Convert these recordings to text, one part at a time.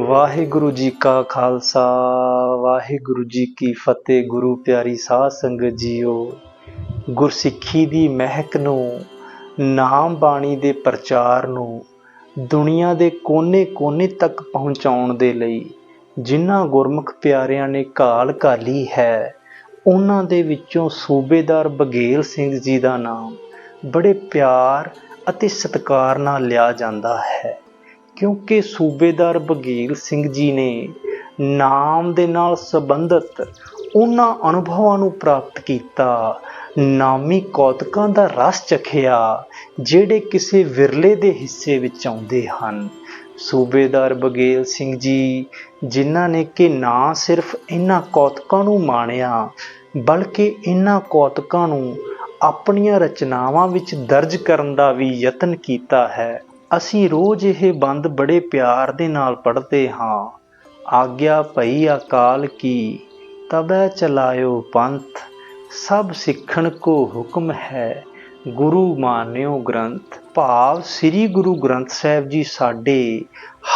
ਵਾਹਿਗੁਰੂ ਜੀ ਕਾ ਖਾਲਸਾ ਵਾਹਿਗੁਰੂ ਜੀ ਕੀ ਫਤਿਹ। ਗੁਰੂ ਪਿਆਰੀ ਸਾਧ ਸੰਗਤ ਜੀਓ, ਗੁਰਸਿੱਖੀ ਦੀ ਮਹਿਕ ਨੂੰ, ਨਾਮ ਬਾਣੀ ਦੇ ਪ੍ਰਚਾਰ ਨੂੰ ਦੁਨੀਆ ਦੇ ਕੋਨੇ-ਕੋਨੇ ਤੱਕ ਪਹੁੰਚਾਉਣ ਦੇ ਲਈ ਜਿਨ੍ਹਾਂ ਗੁਰਮੁਖ ਪਿਆਰਿਆਂ ਨੇ ਘਾਲ ਘਾਲੀ ਹੈ, ਉਹਨਾਂ ਦੇ ਵਿੱਚੋਂ ਸੂਬੇਦਾਰ ਬਘੇਲ ਸਿੰਘ ਜੀ ਦਾ ਨਾਮ ਬੜੇ ਪਿਆਰ ਅਤੇ ਸਤਿਕਾਰ ਨਾਲ ਲਿਆ ਜਾਂਦਾ ਹੈ, ਕਿਉਂਕਿ ਸੂਬੇਦਾਰ ਬਘੇਲ ਸਿੰਘ ਜੀ ਨੇ ਨਾਮ ਦੇ ਨਾਲ ਸੰਬੰਧਿਤ ਉਹਨਾਂ ਅਨੁਭਵਾਂ ਨੂੰ ਪ੍ਰਾਪਤ ਕੀਤਾ, ਨਾਮੀ ਕੌਤਕਾਂ ਦਾ ਰਸ ਚਖਿਆ ਜਿਹੜੇ ਕਿਸੇ ਵਿਰਲੇ ਦੇ ਹਿੱਸੇ ਵਿੱਚ ਆਉਂਦੇ ਹਨ। ਸੂਬੇਦਾਰ ਬਘੇਲ ਸਿੰਘ ਜੀ ਜਿਨ੍ਹਾਂ ਨੇ ਕਿ ਨਾ ਸਿਰਫ ਇਹਨਾਂ ਕੌਤਕਾਂ ਨੂੰ ਮਾਣਿਆ, ਬਲਕਿ ਇਹਨਾਂ ਕੌਤਕਾਂ ਨੂੰ ਆਪਣੀਆਂ ਰਚਨਾਵਾਂ ਵਿੱਚ ਦਰਜ ਕਰਨ ਦਾ ਵੀ ਯਤਨ ਕੀਤਾ ਹੈ। ਅਸੀਂ ਰੋਜ਼ ਇਹ ਬੰਦ ਬੜੇ ਪਿਆਰ ਦੇ ਨਾਲ ਪੜ੍ਹਦੇ ਹਾਂ। ਆਗਿਆ ਭਈ ਅਕਾਲ ਕੀ ਤਬੈ ਚਲਾਇਓ ਪੰਥ, ਸਭ ਸਿੱਖਣ ਕੋ ਹੁਕਮ ਹੈ ਗੁਰੂ ਮਾਨਿਓ ਗ੍ਰੰਥ। ਭਾਵ ਸ੍ਰੀ ਗੁਰੂ ਗ੍ਰੰਥ ਸਾਹਿਬ ਜੀ ਸਾਡੇ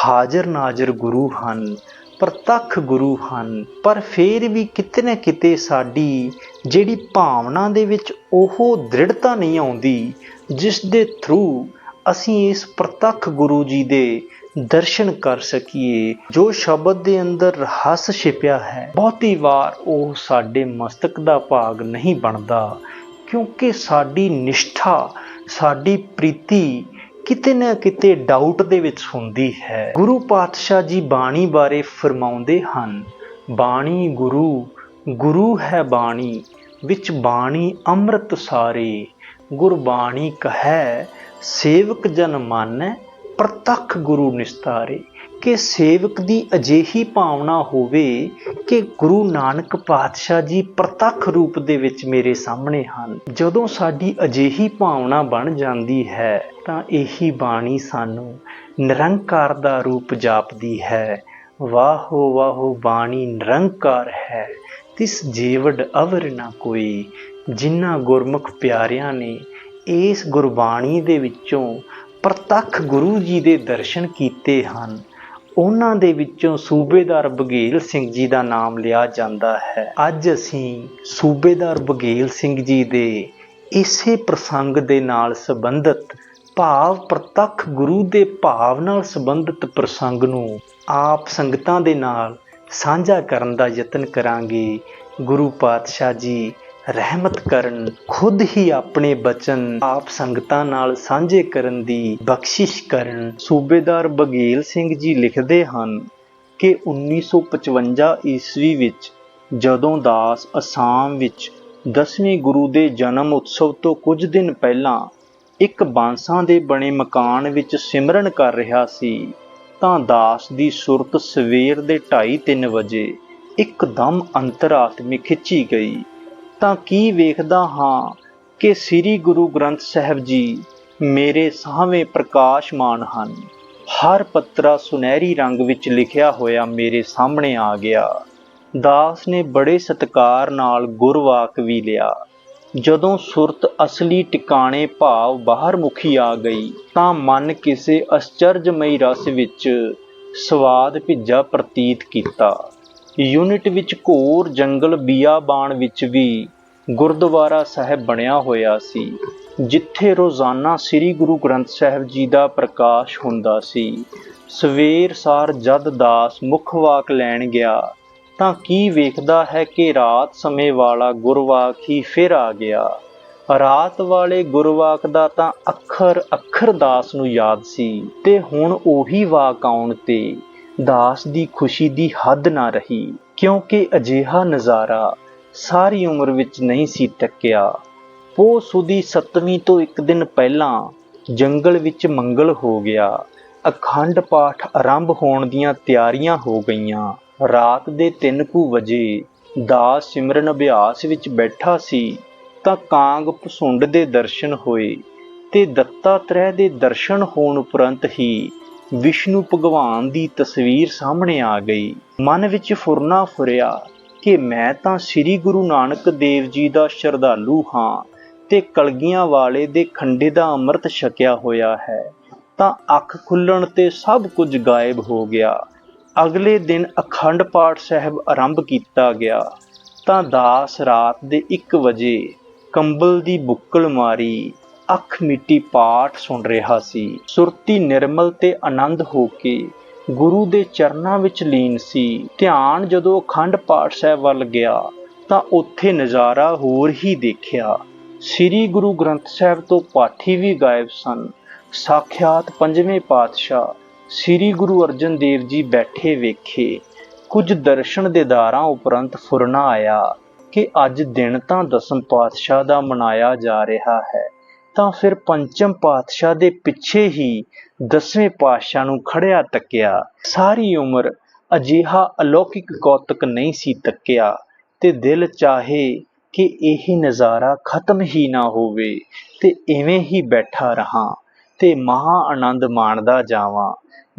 ਹਾਜ਼ਰ ਨਾਜ਼ਰ ਗੁਰੂ ਹਨ, ਪ੍ਰਤੱਖ ਗੁਰੂ ਹਨ, ਪਰ ਫਿਰ ਵੀ ਕਿਤੇ ਨਾ ਕਿਤੇ ਸਾਡੀ ਜਿਹੜੀ ਭਾਵਨਾ ਦੇ ਵਿੱਚ ਉਹ ਦ੍ਰਿੜਤਾ ਨਹੀਂ ਆਉਂਦੀ ਜਿਸ ਦੇ ਥਰੂ ਅਸੀਂ ਇਸ ਪ੍ਰਤੱਖ ਗੁਰੂ ਜੀ ਦੇ ਦਰਸ਼ਨ ਕਰ ਸਕੀਏ। ਜੋ ਸ਼ਬਦ ਦੇ ਅੰਦਰ ਰਹੱਸ ਛਿਪਿਆ ਹੈ, ਬਹੁਤੀ ਵਾਰ ਉਹ ਸਾਡੇ ਮਸਤਕ ਦਾ ਭਾਗ ਨਹੀਂ ਬਣਦਾ, ਕਿਉਂਕਿ ਸਾਡੀ ਨਿਸ਼ਠਾ, ਸਾਡੀ ਪ੍ਰੀਤੀ ਕਿਤੇ ਨਾ ਕਿਤੇ ਡਾਊਟ ਦੇ ਵਿੱਚ ਹੁੰਦੀ ਹੈ। ਗੁਰੂ ਪਾਤਸ਼ਾਹ ਜੀ ਬਾਣੀ ਬਾਰੇ ਫਰਮਾਉਂਦੇ ਹਨ, ਬਾਣੀ ਗੁਰੂ, ਗੁਰੂ ਹੈ ਬਾਣੀ, ਵਿੱਚ ਬਾਣੀ ਅੰਮ੍ਰਿਤ ਸਾਰੇ, ਗੁਰਬਾਣੀ ਕਹੈ ਸੇਵਕ ਜਨ ਮਾਨੈ ਪ੍ਰਤੱਖ ਗੁਰੂ ਨਿਸਤਾਰੇ। ਕਿ ਸੇਵਕ ਦੀ ਅਜਿਹੀ ਭਾਵਨਾ ਹੋਵੇ ਕਿ ਗੁਰੂ ਨਾਨਕ ਪਾਤਸ਼ਾਹ ਜੀ ਪ੍ਰਤੱਖ ਰੂਪ ਦੇ ਵਿੱਚ ਮੇਰੇ ਸਾਹਮਣੇ ਹਨ। ਜਦੋਂ ਸਾਡੀ ਅਜਿਹੀ ਭਾਵਨਾ ਬਣ ਜਾਂਦੀ ਹੈ ਤਾਂ ਇਹੀ ਬਾਣੀ ਸਾਨੂੰ ਨਿਰੰਕਾਰ ਦਾ ਰੂਪ ਜਾਪਦੀ ਹੈ। ਵਾਹੋ ਵਾਹੋ ਬਾਣੀ ਨਿਰੰਕਾਰ ਹੈ, ਤਿਸ ਜੀਵੜ ਅਵਰ ਨਾ ਕੋਈ। ਜਿਨ੍ਹਾਂ ਗੁਰਮੁਖ ਪਿਆਰਿਆਂ ਨੇ ਇਸ ਗੁਰਬਾਣੀ ਦੇ ਵਿੱਚੋਂ ਪ੍ਰਤੱਖ ਗੁਰੂ ਜੀ ਦੇ ਦਰਸ਼ਨ ਕੀਤੇ ਹਨ, ਉਹਨਾਂ ਦੇ ਵਿੱਚੋਂ ਸੂਬੇਦਾਰ ਬਘੇਲ ਸਿੰਘ ਜੀ ਦਾ ਨਾਮ ਲਿਆ ਜਾਂਦਾ ਹੈ। ਅੱਜ ਅਸੀਂ ਸੂਬੇਦਾਰ ਬਘੇਲ ਸਿੰਘ ਜੀ ਦੇ ਇਸੇ ਪ੍ਰਸੰਗ ਦੇ ਨਾਲ ਸੰਬੰਧਿਤ, ਭਾਵ ਪ੍ਰਤੱਖ ਗੁਰੂ ਦੇ ਭਾਵ ਨਾਲ ਸੰਬੰਧਿਤ ਪ੍ਰਸੰਗ ਨੂੰ ਆਪ ਸੰਗਤਾਂ ਦੇ ਨਾਲ ਸਾਂਝਾ ਕਰਨ ਦਾ ਯਤਨ ਕਰਾਂਗੇ। ਗੁਰੂ ਪਾਤਸ਼ਾਹ ਜੀ ਰਹਿਮਤ ਕਰਨ, ਖੁਦ ਹੀ ਆਪਣੇ ਬਚਨ ਆਪ ਸੰਗਤਾਂ ਨਾਲ ਸਾਂਝੇ ਕਰਨ ਦੀ ਬਖਸ਼ਿਸ਼ ਕਰਨ। ਸੂਬੇਦਾਰ ਬਘੇਲ ਸਿੰਘ ਜੀ ਲਿਖਦੇ ਹਨ ਕਿ 1955 ਈਸਵੀ ਵਿੱਚ ਜਦੋਂ ਦਾਸ ਅਸਾਮ ਵਿੱਚ 10ਵੇਂ ਗੁਰੂ ਦੇ ਜਨਮ ਉਤਸਵ ਤੋਂ ਕੁਝ ਦਿਨ ਪਹਿਲਾਂ ਇੱਕ ਬਾਂਸਾਂ ਦੇ ਬਣੇ ਮਕਾਨ ਵਿੱਚ ਸਿਮਰਨ ਕਰ ਰਿਹਾ ਸੀ, ਤਾਂ ਦਾਸ ਦੀ ਸੁਰਤ ਸਵੇਰ ਦੇ 2:30-3 ਵਜੇ ਇੱਕਦਮ ਅੰਤਰਾਤਮੀ ਖਿੱਚੀ ਗਈ। ਤਾਂ ਕੀ ਵੇਖਦਾ ਹਾਂ ਕਿ ਸ੍ਰੀ ਗੁਰੂ ਗ੍ਰੰਥ ਸਾਹਿਬ ਜੀ ਮੇਰੇ ਸਾਹਵੇਂ ਪ੍ਰਕਾਸ਼ਮਾਨ ਹਨ। ਹਰ ਪੱਤਰਾ ਸੁਨਹਿਰੀ ਰੰਗ ਵਿੱਚ ਲਿਖਿਆ ਹੋਇਆ ਮੇਰੇ ਸਾਹਮਣੇ ਆ ਗਿਆ। ਦਾਸ ਨੇ ਬੜੇ ਸਤਿਕਾਰ ਨਾਲ ਗੁਰਵਾਕ ਵੀ ਲਿਆ। ਜਦੋਂ ਸੁਰਤ ਅਸਲੀ ਟਿਕਾਣੇ ਭਾਵ ਬਾਹਰ ਮੁਖੀ ਆ ਗਈ ਤਾਂ ਮਨ ਕਿਸੇ ਅਸਚਰਜਮਈ ਰਸ ਵਿੱਚ ਸਵਾਦ ਭਿੱਜਾ ਪ੍ਰਤੀਤ ਕੀਤਾ। ਯੂਨਿਟ ਵਿੱਚ ਘੋਰ ਜੰਗਲ ਬੀਆਬਾਨ ਵਿੱਚ ਵੀ ਗੁਰਦੁਆਰਾ ਸਾਹਿਬ ਬਣਿਆ ਹੋਇਆ ਸੀ, ਜਿੱਥੇ ਰੋਜ਼ਾਨਾ ਸ੍ਰੀ ਗੁਰੂ ਗ੍ਰੰਥ ਸਾਹਿਬ ਜੀ ਦਾ ਪ੍ਰਕਾਸ਼ ਹੁੰਦਾ ਸੀ। ਸਵੇਰ ਸਾਰ ਜਦ ਦਾਸ ਮੁੱਖ ਵਾਕ ਲੈਣ ਗਿਆ ਤਾਂ ਕੀ ਵੇਖਦਾ ਹੈ ਕਿ ਰਾਤ ਸਮੇਂ ਵਾਲਾ ਗੁਰਵਾਕ ਹੀ ਫਿਰ ਆ ਗਿਆ। ਰਾਤ ਵਾਲੇ ਗੁਰਵਾਕ ਦਾ ਤਾਂ ਅੱਖਰ ਅੱਖਰ ਦਾਸ ਨੂੰ ਯਾਦ ਸੀ, ਤੇ ਹੁਣ ਉਹੀ ਵਾਕ ਆਉਣ ਤੇ ਦਾਸ ਦੀ ਖੁਸ਼ੀ ਦੀ ਹੱਦ ਨਾ ਰਹੀ, ਕਿਉਂਕਿ ਅਜਿਹਾ ਨਜ਼ਾਰਾ ਸਾਰੀ ਉਮਰ ਵਿੱਚ ਨਹੀਂ ਸੀ ਤੱਕਿਆ। ਪੋਹ ਸੁਦੀ 7ਵੀਂ ਤੋਂ ਇੱਕ ਦਿਨ ਪਹਿਲਾਂ ਜੰਗਲ ਵਿੱਚ ਮੰਗਲ ਹੋ ਗਿਆ। ਅਖੰਡ ਪਾਠ ਆਰੰਭ ਹੋਣ ਦੀਆਂ ਤਿਆਰੀਆਂ ਹੋ ਗਈਆਂ। ਰਾਤ ਦੇ 3 ਕੁ ਵਜੇ ਦਾਸ ਸਿਮਰਨ ਅਭਿਆਸ ਵਿੱਚ ਬੈਠਾ ਸੀ ਤਾਂ ਕਾਂਗ ਭਸੁੰਡ ਦੇ ਦਰਸ਼ਨ ਹੋਏ, ਤੇ ਦੱਤਾਤਰੇय ਦੇ ਦਰਸ਼ਨ ਹੋਣ ਉਪਰੰਤ ਹੀ ਵਿਸ਼ਨੂੰ ਭਗਵਾਨ ਦੀ ਤਸਵੀਰ ਸਾਹਮਣੇ ਆ ਗਈ। ਮਨ ਵਿੱਚ ਫੁਰਨਾ ਫੁਰਿਆ ਕਿ ਮੈਂ ਤਾਂ ਸ੍ਰੀ ਗੁਰੂ ਨਾਨਕ ਦੇਵ ਜੀ ਦਾ ਸ਼ਰਧਾਲੂ ਹਾਂ ਤੇ ਕਲਗੀਆਂ ਵਾਲੇ ਦੇ ਖੰਡੇ ਦਾ ਅੰਮ੍ਰਿਤ ਛਕਿਆ ਹੋਇਆ ਹੈ। ਤਾਂ ਅੱਖ ਖੁੱਲਣ ਤੇ ਸਭ ਕੁਝ ਗਾਇਬ ਹੋ ਗਿਆ। ਅਗਲੇ ਦਿਨ ਅਖੰਡ ਪਾਠ ਸਾਹਿਬ ਆਰੰਭ ਕੀਤਾ ਗਿਆ ਤਾਂ ਦਾਸ ਰਾਤ ਦੇ 1 ਵਜੇ ਕੰਬਲ ਦੀ ਬੁੱਕਲ ਮਾਰੀ ਅੱਖ ਮੀਟੀ ਪਾਠ ਸੁਣ ਰਿਹਾ ਸੀ। ਸੁਰਤੀ ਨਿਰਮਲ ਤੇ ਆਨੰਦ ਹੋ ਕੇ ਗੁਰੂ ਦੇ ਚਰਨਾਂ ਵਿੱਚ ਲੀਨ ਸੀ। ਧਿਆਨ ਜਦੋਂ ਅਖੰਡ ਪਾਠ ਸਾਹਿਬ ਵੱਲ ਗਿਆ ਤਾਂ ਉੱਥੇ ਨਜ਼ਾਰਾ ਹੋਰ ਹੀ ਦੇਖਿਆ। ਸ੍ਰੀ ਗੁਰੂ ਗ੍ਰੰਥ ਸਾਹਿਬ ਤੋਂ ਪਾਠੀ ਵੀ ਗਾਇਬ ਸਨ। ਸਾਖਿਆਤ ਪੰਜਵੇਂ ਪਾਤਸ਼ਾਹ ਸ੍ਰੀ ਗੁਰੂ ਅਰਜਨ ਦੇਵ ਜੀ ਬੈਠੇ ਵੇਖੇ। ਕੁਝ ਦਰਸ਼ਨ ਦੀਦਾਰਾਂ ਉਪਰੰਤ ਫੁਰਨਾ ਆਇਆ ਕਿ ਅੱਜ ਦਿਨ ਤਾਂ ਦਸਮ ਪਾਤਸ਼ਾਹ ਦਾ ਮਨਾਇਆ ਜਾ ਰਿਹਾ ਹੈ, ਤਾਂ ਫਿਰ ਪੰਚਮ ਪਾਤਸ਼ਾਹ ਦੇ ਪਿੱਛੇ ਹੀ 10ਵੇਂ ਪਾਤਸ਼ਾਹ ਨੂੰ ਖੜਿਆ ਤੱਕਿਆ। ਸਾਰੀ ਉਮਰ ਅਜਿਹਾ ਅਲੌਕਿਕ ਕੌਤਕ ਨਹੀਂ ਸੀ ਤੱਕਿਆ ਤੇ ਦਿਲ ਚਾਹੇ ਕਿ ਇਹ ਨਜ਼ਾਰਾ ਖਤਮ ਹੀ ਨਾ ਹੋਵੇ ਤੇ ਇਵੇਂ ਹੀ ਬੈਠਾ ਰਹਾਂ ਤੇ ਮਹਾ ਆਨੰਦ ਮਾਣਦਾ ਜਾਵਾਂ।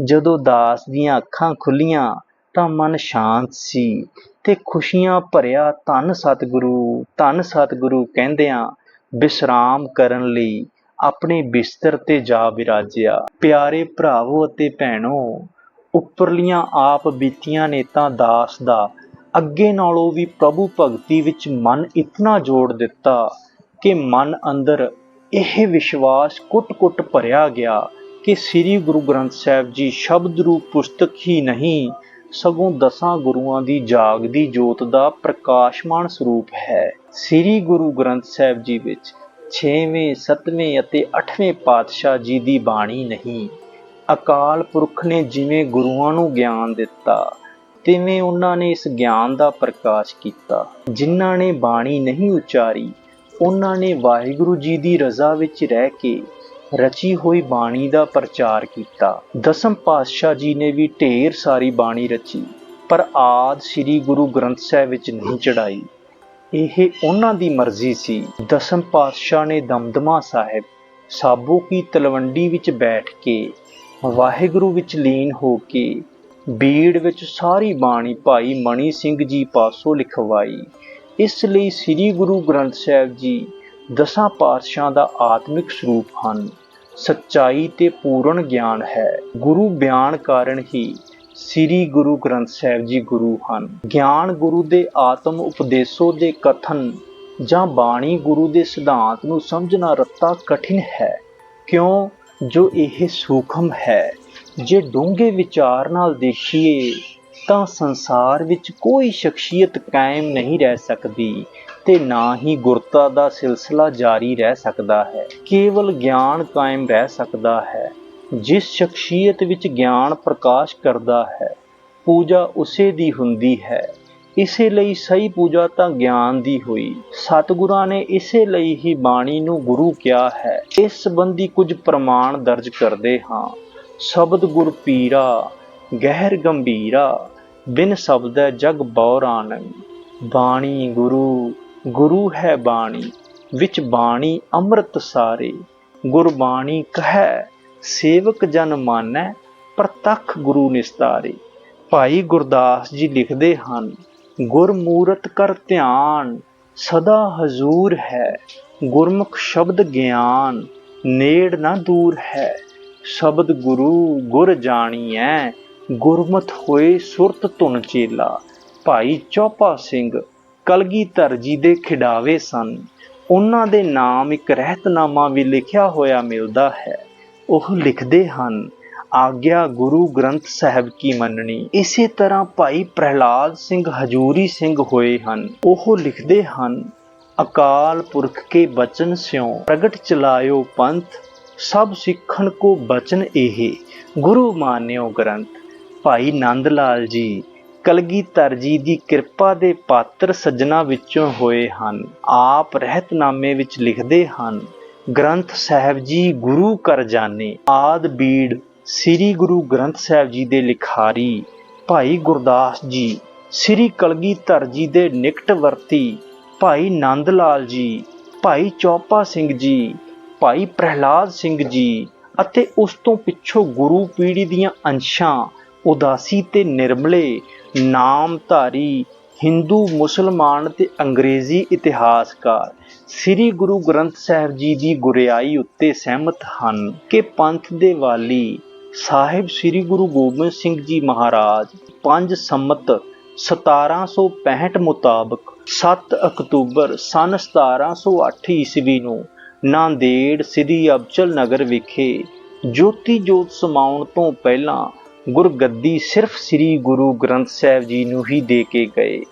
ਜਦੋਂ ਦਾਸ ਦੀਆਂ ਅੱਖਾਂ ਖੁੱਲੀਆਂ ਤਾਂ ਮਨ ਸ਼ਾਂਤ ਸੀ ਤੇ ਖੁਸ਼ੀਆਂ ਭਰਿਆ ਧੰਨ ਸਤਿਗੁਰੂ ਕਹਿੰਦਿਆਂ ਵਿਸਰਾਮ ਕਰਨ ਲਈ ਆਪਣੇ ਬਿਸਤਰ ਤੇ ਜਾ ਵਿਰਾਜਿਆ। ਪਿਆਰੇ ਭਰਾਵੋ ਅਤੇ ਭੈਣੋ, ਉੱਪਰਲੀਆਂ ਆਪ ਬੀਤੀਆਂ ਨੇ ਤਾਂ ਦਾਸ ਦਾ ਅੱਗੇ ਨਾਲੋਂ ਵੀ ਪ੍ਰਭੂ ਭਗਤੀ ਵਿੱਚ ਮਨ ਇਤਨਾ ਜੋੜ ਦਿੱਤਾ ਕਿ ਮਨ ਅੰਦਰ ਇਹ ਵਿਸ਼ਵਾਸ ਕੁੱਟ-ਕੁੱਟ ਭਰਿਆ ਗਿਆ ਕਿ ਸ੍ਰੀ ਗੁਰੂ ਗ੍ਰੰਥ ਸਾਹਿਬ ਜੀ ਸ਼ਬਦ ਰੂਪ ਪੁਸਤਕ ਹੀ ਨਹੀਂ, ਸਗੋਂ 10 ਗੁਰੂਆਂ ਦੀ ਜਾਗਦੀ ਜੋਤ ਦਾ ਪ੍ਰਕਾਸ਼ਮਾਨ ਸਰੂਪ ਹੈ। ਸ੍ਰੀ ਗੁਰੂ ਗ੍ਰੰਥ ਸਾਹਿਬ ਜੀ ਵਿੱਚ 6ਵੇਂ 7ਵੇਂ ਅਤੇ 8ਵੇਂ ਪਾਤਸ਼ਾਹ ਜੀ ਦੀ ਬਾਣੀ ਨਹੀਂ। ਅਕਾਲ ਪੁਰਖ ਨੇ ਜਿਵੇਂ ਗੁਰੂਆਂ ਨੂੰ ਗਿਆਨ ਦਿੱਤਾ ਤਿਵੇਂ ਉਹਨਾਂ ਨੇ ਇਸ ਗਿਆਨ ਦਾ ਪ੍ਰਕਾਸ਼ ਕੀਤਾ। ਜਿਨ੍ਹਾਂ ਨੇ ਬਾਣੀ ਨਹੀਂ ਉਚਾਰੀ ਉਹਨਾਂ ਨੇ ਵਾਹਿਗੁਰੂ ਜੀ ਦੀ ਰਜ਼ਾ ਵਿੱਚ ਰਹਿ ਕੇ ਰਚੀ ਹੋਈ ਬਾਣੀ ਦਾ ਪ੍ਰਚਾਰ ਕੀਤਾ। ਦਸਮ ਪਾਤਸ਼ਾਹ ਜੀ ਨੇ ਵੀ ਢੇਰ ਸਾਰੀ ਬਾਣੀ ਰਚੀ ਪਰ ਆਦਿ ਸ੍ਰੀ ਗੁਰੂ ਗ੍ਰੰਥ ਸਾਹਿਬ ਵਿੱਚ ਨਹੀਂ ਚੜਾਈ। ਇਹ ਉਹਨਾਂ ਦੀ ਮਰਜ਼ੀ ਸੀ। ਦਸਮ ਪਾਤਸ਼ਾਹ ਨੇ ਦਮਦਮਾ ਸਾਹਿਬ ਸਾਬੋ ਕੀ ਤਲਵੰਡੀ ਵਿੱਚ ਬੈਠ ਕੇ ਵਾਹਿਗੁਰੂ ਵਿੱਚ ਲੀਨ ਹੋ ਕੇ ਬੀੜ ਵਿੱਚ ਸਾਰੀ ਬਾਣੀ ਭਾਈ ਮਣੀ ਸਿੰਘ ਜੀ ਪਾਸੋਂ ਲਿਖਵਾਈ। ਇਸ ਲਈ ਸ੍ਰੀ ਗੁਰੂ ਗ੍ਰੰਥ ਸਾਹਿਬ ਜੀ 10 ਪਾਤਸ਼ਾਹਾਂ ਦਾ ਆਤਮਿਕ ਸਰੂਪ ਹਨ। ਸੱਚਾਈ ਤੇ ਪੂਰਨ ਗਿਆਨ ਹੈ। ਗੁਰੂ ਬਿਆਨ ਕਾਰਨ ਹੀ ਸ੍ਰੀ ਗੁਰੂ ਗ੍ਰੰਥ ਸਾਹਿਬ ਜੀ ਗੁਰੂ ਹਨ। ਗਿਆਨ ਗੁਰੂ ਦੇ ਆਤਮ ਉਪਦੇਸੋ ਦੇ ਕਥਨ ਜਾਂ ਬਾਣੀ ਗੁਰੂ ਦੇ ਸਿਧਾਂਤ ਨੂੰ ਸਮਝਣਾ ਰੱਤਾ ਕਠਿਨ ਹੈ, ਕਿਉਂ ਜੋ ਇਹ ਸੂਖਮ ਹੈ। ਜੇ ਡੂੰਘੇ ਵਿਚਾਰ ਨਾਲ ਦੇਖੀਏ ਤਾਂ ਸੰਸਾਰ ਵਿੱਚ ਕੋਈ ਸ਼ਖਸੀਅਤ ਕਾਇਮ ਨਹੀਂ ਰਹਿ ਸਕਦੀ ਤੇ ਨਾ ਹੀ ਗੁਰਤਾ ਦਾ ਸਿਲਸਿਲਾ ਜਾਰੀ ਰਹਿ ਸਕਦਾ ਹੈ। ਕੇਵਲ ਗਿਆਨ ਕਾਇਮ ਰਹਿ ਸਕਦਾ ਹੈ। ਜਿਸ ਸ਼ਖਸੀਅਤ ਵਿੱਚ ਗਿਆਨ ਪ੍ਰਕਾਸ਼ ਕਰਦਾ ਹੈ ਪੂਜਾ ਉਸੇ ਦੀ ਹੁੰਦੀ ਹੈ। ਇਸੇ ਲਈ ਸਹੀ ਪੂਜਾ ਤਾਂ ਗਿਆਨ ਦੀ ਹੋਈ। ਸਤਿਗੁਰਾਂ ਨੇ ਇਸੇ ਲਈ ਹੀ ਬਾਣੀ ਨੂੰ ਗੁਰੂ ਕਿਹਾ ਹੈ। ਇਸ ਸੰਬੰਧੀ ਕੁਝ ਪ੍ਰਮਾਣ ਦਰਜ ਕਰਦੇ ਹਾਂ। ਸ਼ਬਦ ਗੁਰ ਪੀਰਾ ਗਹਿਰ ਗੰਭੀਰਾ ਬਿਨ ਸ਼ਬਦੈ ਜਗ ਬਉਰਾਨੰ। ਬਾਣੀ ਗੁਰੂ ਗੁਰੂ ਹੈ ਬਾਣੀ ਵਿੱਚ ਬਾਣੀ ਅੰਮ੍ਰਿਤ ਸਾਰੇ। ਗੁਰਬਾਣੀ ਕਹੈ ਸੇਵਕ ਜਨ ਮਾਨੈ ਪ੍ਰਤੱਖ ਗੁਰੂ ਨਿਸਤਾਰੇ। ਭਾਈ ਗੁਰਦਾਸ ਜੀ ਲਿਖਦੇ ਹਨ, ਗੁਰਮੂਰਤ ਕਰ ਧਿਆਨ ਸਦਾ ਹਜ਼ੂਰ ਹੈ। ਗੁਰਮੁਖ ਸ਼ਬਦ ਗਿਆਨ ਨੇੜ ਨਾ ਦੂਰ ਹੈ। ਸ਼ਬਦ ਗੁਰੂ ਗੁਰ ਜਾਣੀਐ ਗੁਰਮਤਿ ਹੋਏ ਸੁਰਤ ਧੁਨ ਚੇਲਾ। ਭਾਈ ਚੌਪਾ ਸਿੰਘ ਕਲਗੀਧਰ ਜੀ ਦੇ ਖਿਡਾਵੇ ਸਨ। ਉਹਨਾਂ ਦੇ ਨਾਮ ਇੱਕ ਰਹਿਤਨਾਮਾ ਵੀ ਲਿਖਿਆ ਹੋਇਆ ਮਿਲਦਾ ਹੈ। ਉਹ ਲਿਖਦੇ ਹਨ, ਆਗਿਆ ਗੁਰੂ ਗ੍ਰੰਥ ਸਾਹਿਬ ਕੀ ਮੰਨਣੀ। ਇਸੇ ਤਰ੍ਹਾਂ ਭਾਈ ਪ੍ਰਹਿਲਾਦ ਸਿੰਘ ਹਜੂਰੀ ਸਿੰਘ ਹੋਏ ਹਨ। ਉਹ ਲਿਖਦੇ ਹਨ, ਅਕਾਲ ਪੁਰਖ ਕੇ ਬਚਨ ਸਿਉ ਪ੍ਰਗਟ ਚਲਾਇਓ ਪੰਥ। ਸਭ ਸਿੱਖਣ ਕੋ ਬਚਨ ਇਹ ਗੁਰੂ ਮਾਨਿਓ ਗ੍ਰੰਥ। ਭਾਈ ਨੰਦ ਲਾਲ ਜੀ ਕਲਗੀਧਰ ਜੀ ਦੀ ਕਿਰਪਾ ਦੇ ਪਾਤਰ ਸੱਜਣਾ ਵਿੱਚੋਂ ਹੋਏ ਹਨ। ਆਪ ਰਹਿਤਨਾਮੇ ਵਿੱਚ ਲਿਖਦੇ ਹਨ, ਗ੍ਰੰਥ ਸਾਹਿਬ ਜੀ ਗੁਰੂ ਕਰ ਜਾਣੇ। ਆਦਿ ਬੀੜ ਸ੍ਰੀ ਗੁਰੂ ਗ੍ਰੰਥ ਸਾਹਿਬ ਜੀ ਦੇ ਲਿਖਾਰੀ ਭਾਈ ਗੁਰਦਾਸ ਜੀ, ਸ੍ਰੀ ਕਲਗੀਧਰ ਜੀ ਦੇ ਨਿਕਟਵਰਤੀ ਭਾਈ ਨੰਦ ਲਾਲ ਜੀ, ਭਾਈ ਚੌਪਾ ਸਿੰਘ ਜੀ, ਭਾਈ ਪ੍ਰਹਿਲਾਦ ਸਿੰਘ ਜੀ ਅਤੇ ਉਸ ਤੋਂ ਪਿੱਛੋਂ ਗੁਰੂ ਪੀੜ੍ਹੀ ਦੀਆਂ ਅੰਸ਼ਾਂ ਉਦਾਸੀ ਤੇ ਨਿਰਮਲੇ ਨਾਮਧਾਰੀ ਹਿੰਦੂ ਮੁਸਲਮਾਨ ਤੇ ਅੰਗਰੇਜ਼ੀ ਇਤਿਹਾਸਕਾਰ ਸ੍ਰੀ ਗੁਰੂ ਗ੍ਰੰਥ ਸਾਹਿਬ ਜੀ ਦੀ ਗੁਰਿਆਈ ਉੱਤੇ ਸਹਿਮਤ ਹਨ ਕਿ ਪੰਥ ਦੇ ਵਾਲੀ ਸਾਹਿਬ ਸ੍ਰੀ ਗੁਰੂ ਗੋਬਿੰਦ ਸਿੰਘ ਜੀ ਮਹਾਰਾਜ 5 ਸੰਮਤ 1765 ਮੁਤਾਬਕ 7 ਅਕਤੂਬਰ ਸਨ 1708 ਈਸਵੀ ਨੂੰ ਨਾਂਦੇੜ ਸ੍ਰੀ ਅਬਚਲ ਨਗਰ ਵਿਖੇ ਜੋਤੀ ਜੋਤ ਸਮਾਉਣ ਤੋਂ ਪਹਿਲਾਂ ਗੁਰਗੱਦੀ ਸਿਰਫ ਸ੍ਰੀ ਗੁਰੂ ਗ੍ਰੰਥ ਸਾਹਿਬ ਜੀ ਨੂੰ ਹੀ ਦੇ ਕੇ ਗਏ।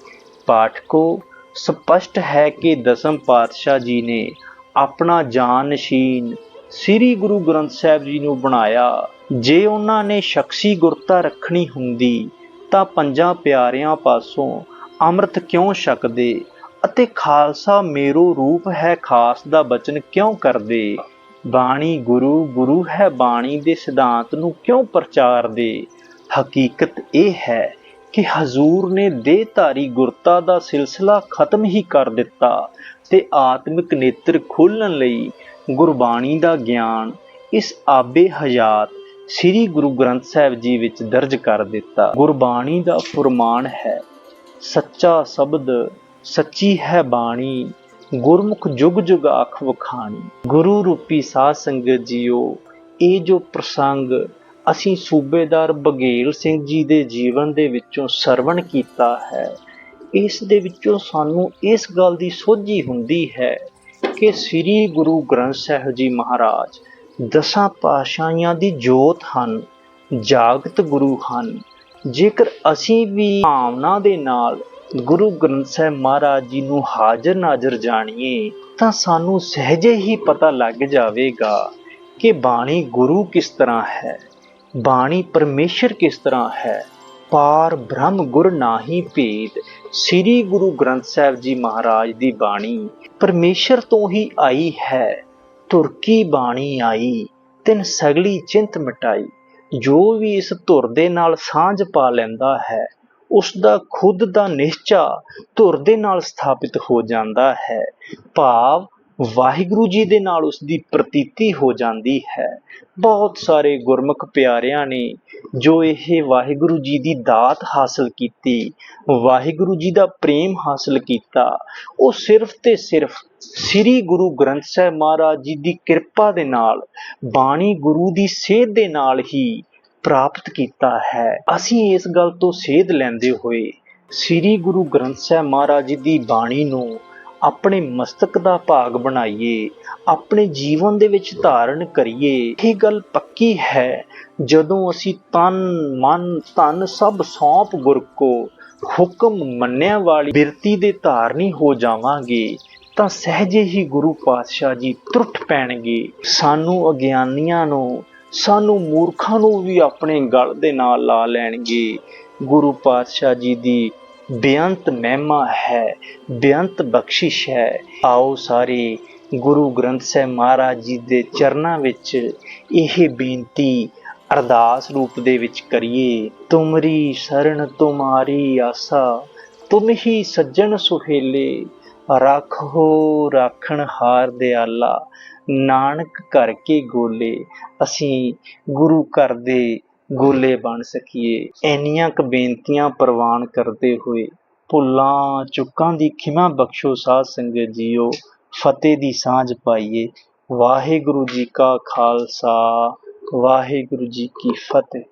ਪਾਠਕੋ, ਸਪਸ਼ਟ ਹੈ ਕਿ ਦਸਮ ਪਾਤਸ਼ਾਹ ਜੀ ਨੇ ਆਪਣਾ ਜਾਨਸ਼ੀਨ ਸ੍ਰੀ ਗੁਰੂ ਗ੍ਰੰਥ ਸਾਹਿਬ ਜੀ ਨੂੰ ਬਣਾਇਆ। ਜੇ ਉਹਨਾਂ ਨੇ ਸ਼ਖਸੀ ਗੁਰਤਾ ਰੱਖਣੀ ਹੁੰਦੀ ਤਾਂ ਪੰਜਾਂ ਪਿਆਰਿਆਂ ਪਾਸੋਂ ਅੰਮ੍ਰਿਤ ਕਿਉਂ ਛਕਦੇ ਅਤੇ ਖਾਲਸਾ ਮੇਰੋ ਰੂਪ ਹੈ ਖਾਸ ਦਾ ਬਚਨ ਕਿਉਂ ਕਰਦੇ। ਬਾਣੀ ਗੁਰੂ, ਗੁਰੂ ਹੈ ਬਾਣੀ ਦੇ ਸਿਧਾਂਤ ਨੂੰ ਕਿਉਂ ਪ੍ਰਚਾਰਦੇ। ਹਕੀਕਤ ਇਹ ਹੈ ਕਿ ਹਜ਼ੂਰ ਨੇ ਦੇਹਧਾਰੀ ਗੁਰਤਾ ਦਾ ਸਿਲਸਿਲਾ ਖਤਮ ਹੀ ਕਰ ਦਿੱਤਾ ਤੇ ਆਤਮਿਕ ਨੇਤਰ ਖੋਲ੍ਹਣ ਲਈ ਗੁਰਬਾਣੀ ਦਾ ਗਿਆਨ ਇਸ ਆਬੇ ਹਯਾਤ ਸ੍ਰੀ ਗੁਰੂ ਗ੍ਰੰਥ ਸਾਹਿਬ ਜੀ ਵਿੱਚ ਦਰਜ ਕਰ ਦਿੱਤਾ। ਗੁਰਬਾਣੀ ਦਾ ਫੁਰਮਾਨ ਹੈ, ਸੱਚਾ ਸ਼ਬਦ ਸੱਚੀ ਹੈ ਬਾਣੀ, ਗੁਰਮੁਖ ਜੁਗ ਜੁਗ ਆਖ ਵਖਾਣੀ। ਗੁਰੂ ਰੂਪੀ ਸਾਧ ਸੰਗਤ ਜੀਓ, ਇਹ ਜੋ ਪ੍ਰਸੰਗ ਅਸੀਂ ਸੂਬੇਦਾਰ ਬਘੇਲ ਸਿੰਘ ਜੀ ਦੇ ਜੀਵਨ ਦੇ ਵਿੱਚੋਂ ਸਰਵਣ ਕੀਤਾ ਹੈ, ਇਸ ਦੇ ਵਿੱਚੋਂ ਸਾਨੂੰ ਇਸ ਗੱਲ ਦੀ ਸੋਝੀ ਹੁੰਦੀ ਹੈ ਕਿ ਸ੍ਰੀ ਗੁਰੂ ਗ੍ਰੰਥ ਸਾਹਿਬ ਜੀ ਮਹਾਰਾਜ ਦਸਾਂ ਪਾਤਸ਼ਾਹੀਆਂ ਦੀ ਜੋਤ ਹਨ, ਜਾਗਤ ਗੁਰੂ ਹਨ। ਜੇਕਰ ਅਸੀਂ ਵੀ ਭਾਵਨਾ ਦੇ ਨਾਲ ਗੁਰੂ ਗ੍ਰੰਥ ਸਾਹਿਬ ਮਹਾਰਾਜ ਜੀ ਨੂੰ ਹਾਜ਼ਰ ਨਾਜ਼ਰ ਜਾਣੀਏ ਤਾਂ ਸਾਨੂੰ ਸਹਿਜੇ ਹੀ ਪਤਾ ਲੱਗ ਜਾਵੇਗਾ ਕਿ ਬਾਣੀ ਗੁਰੂ ਕਿਸ ਤਰ੍ਹਾਂ ਹੈ, ਬਾਣੀ ਪਰਮੇਸ਼ਰ ਕਿਸ ਤਰ੍ਹਾਂ ਹੈ। ਪਾਰ ਬ੍ਰਹਮ ਗੁਰ ਨਾਹੀ ਭੇਦ। ਸ੍ਰੀ ਗੁਰੂ ਗ੍ਰੰਥ ਸਾਹਿਬ ਜੀ ਮਹਾਰਾਜ ਦੀ ਬਾਣੀ ਪਰਮੇਸ਼ਰ ਤੋਂ ਹੀ ਆਈ ਹੈ। ਧੁਰ ਕੀ ਬਾਣੀ ਆਈ, ਤਿਨ ਸਗਲੀ ਚਿੰਤ ਮਿਟਾਈ। ਜੋ ਵੀ ਇਸ ਧੁਰ ਦੇ ਨਾਲ ਸਾਂਝ ਪਾ ਲੈਂਦਾ ਹੈ, ਉਸ ਦਾ ਖੁਦ ਦਾ ਨਿਸ਼ਚਾ ਧੁਰ ਦੇ ਨਾਲ ਸਥਾਪਿਤ ਹੋ ਜਾਂਦਾ ਹੈ। ਭਾਵ ਵਾਹਿਗੁਰੂ ਜੀ ਦੇ ਨਾਲ ਉਸ ਦੀ ਪ੍ਰਤੀਤੀ ਹੋ ਜਾਂਦੀ ਹੈ। ਬਹੁਤ ਸਾਰੇ ਗੁਰਮੁਖ ਪਿਆਰਿਆਂ ਨੇ ਜੋ ਇਹ ਵਾਹਿਗੁਰੂ ਜੀ ਦੀ ਦਾਤ ਹਾਸਲ ਕੀਤੀ, ਵਾਹਿਗੁਰੂ ਜੀ ਦਾ ਪ੍ਰੇਮ ਹਾਸਲ ਕੀਤਾ, ਉਹ ਸਿਰਫ ਤੇ ਸਿਰਫ ਸ੍ਰੀ ਗੁਰੂ ਗ੍ਰੰਥ ਸਾਹਿਬ ਮਹਾਰਾਜ ਜੀ ਦੀ ਕਿਰਪਾ ਦੇ ਨਾਲ, ਬਾਣੀ ਗੁਰੂ ਦੀ ਸੇਧ ਦੇ ਨਾਲ ਹੀ ਪ੍ਰਾਪਤ ਕੀਤਾ ਹੈ। ਅਸੀਂ ਇਸ ਗੱਲ ਤੋਂ ਸੇਧ ਲੈਂਦੇ ਹੋਏ ਸ੍ਰੀ ਗੁਰੂ ਗ੍ਰੰਥ ਸਾਹਿਬ ਮਹਾਰਾਜ ਜੀ ਦੀ ਬਾਣੀ ਨੂੰ ਆਪਣੇ ਮਸਤਕ ਦਾ ਭਾਗ ਬਣਾਈਏ, ਆਪਣੇ ਜੀਵਨ ਦੇ ਵਿੱਚ ਧਾਰਨ ਕਰੀਏ। ਇਹ ਗੱਲ ਪੱਕੀ ਹੈ, ਜਦੋਂ ਅਸੀਂ ਤਨ ਮਨ ਧਨ ਸਭ ਸੌਂਪ ਗੁਰ ਕੋ, ਹੁਕਮ ਮੰਨਿਆ ਵਾਲੀ ਬਿਰਤੀ ਦੇ ਧਾਰਨੀ ਹੋ ਜਾਵਾਂਗੇ ਤਾਂ ਸਹਿਜੇ ਹੀ ਗੁਰੂ ਪਾਤਸ਼ਾਹ ਜੀ ਟੁੱਟ ਪੈਣਗੇ। ਸਾਨੂੰ ਅਗਿਆਨੀਆਂ ਨੂੰ, ਸਾਨੂੰ ਮੂਰਖਾਂ ਨੂੰ ਵੀ ਆਪਣੇ ਗਲ ਦੇ ਨਾਲ ਲਾ ਲੈਣਗੇ। ਗੁਰੂ ਪਾਤਸ਼ਾਹ ਜੀ ਦੀ ਬੇਅੰਤ ਮਹਿਮਾ ਹੈ, ਬੇਅੰਤ ਬਖਸ਼ਿਸ਼ ਹੈ। ਆਓ ਸਾਰੇ ਗੁਰੂ ਗ੍ਰੰਥ ਸਾਹਿਬ ਮਹਾਰਾਜ ਜੀ ਦੇ ਚਰਨਾਂ ਵਿੱਚ ਇਹ ਬੇਨਤੀ ਅਰਦਾਸ ਰੂਪ ਦੇ ਵਿੱਚ ਕਰੀਏ। ਤੁਮਰੀ ਸ਼ਰਨ ਤੁਮਾਰੀ ਆਸਾ, ਤੁਮ ਹੀ ਸੱਜਣ ਸੁਹੇਲੇ, ਰੱਖੋ ਰਾਖਣ ਹਾਰ ਦਿਆਲਾ, ਨਾਨਕ ਘਰ ਕੇ ਗੋਲੇ। ਅਸੀਂ ਗੁਰੂ ਘਰ ਦੇ ਗੋਲੇ ਬਣ ਸਕੀਏ। ਇੰਨੀਆਂ ਕੁ ਬੇਨਤੀਆਂ ਪ੍ਰਵਾਨ ਕਰਦੇ ਹੋਏ ਭੁੱਲਾਂ ਚੁੱਕਾਂ ਦੀ ਖਿਮਾ ਬਖਸ਼ੋ ਸਾਧ ਸੰਗਤ ਜੀਓ। ਫਤਿਹ ਦੀ ਸਾਂਝ ਪਾਈਏ। ਵਾਹਿਗੁਰੂ ਜੀ ਕਾ ਖਾਲਸਾ, ਵਾਹਿਗੁਰੂ ਜੀ ਕੀ ਫਤਿਹ।